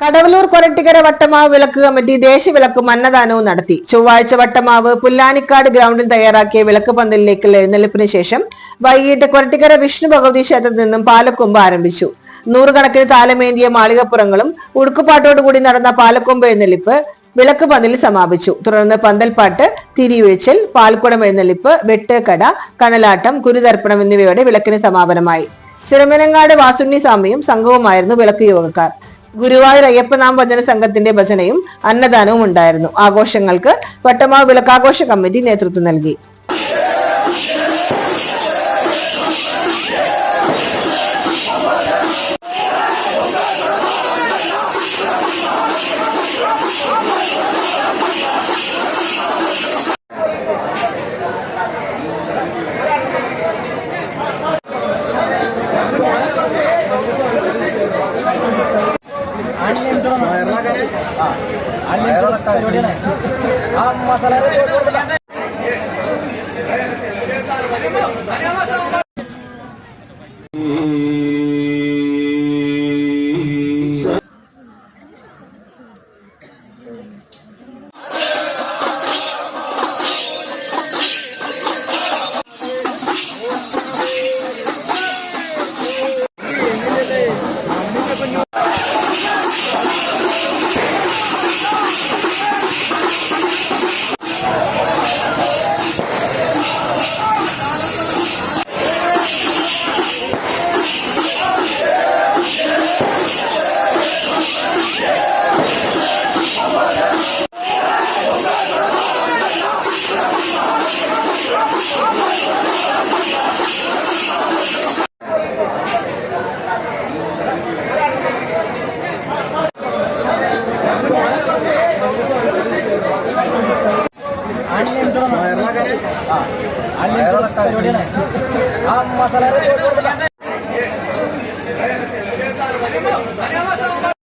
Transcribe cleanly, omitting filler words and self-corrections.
കടവലൂർ കൊരട്ടിക്കര വട്ടമാവ് വിളക്ക് കമ്മിറ്റി ദേശവിളക്കും അന്നദാനവും നടത്തി. ചൊവ്വാഴ്ച വട്ടമാവ് പുല്ലാനിക്കാട് ഗ്രൗണ്ടിൽ തയ്യാറാക്കിയ വിളക്ക് പന്തലിലേക്കുള്ള എഴുന്നള്ളിപ്പിന് ശേഷം വൈകിട്ട് കൊരട്ടിക്കര വിഷ്ണു ഭഗവതി ക്ഷേത്രത്തിൽ നിന്നും പാലക്കൊമ്പ് ആരംഭിച്ചു. നൂറുകണക്കിന് താലമേന്തിയ മാളികപ്പുറങ്ങളും ഉടുക്കുപാട്ടോടുകൂടി നടന്ന പാലക്കൊമ്പ് എഴുന്നള്ളിപ്പ് വിളക്ക് പന്തലിൽ സമാപിച്ചു. തുടർന്ന് പന്തൽപ്പാട്ട്, തിരിയൊഴിച്ചൽ, പാൽക്കുടം എഴുന്നള്ളിപ്പ്, വെട്ടുകട, കണലാട്ടം, കുരുതർപ്പണം എന്നിവയോടെ വിളക്കിന് സമാപനമായി. ചിറമനങ്ങാട് വാസുണ്ണി സ്വാമിയും സംഘവുമായിരുന്നു വിളക്ക് യോഗക്കാർ. ഗുരുവായൂർ അയ്യപ്പനാം ഭജന സംഘത്തിന്റെ ഭജനയും അന്നദാനവും ഉണ്ടായിരുന്നു. ആഘോഷങ്ങൾക്ക് വട്ടമാവ് വിളക്കാഘോഷ കമ്മിറ്റി നേതൃത്വം നൽകി. मसाला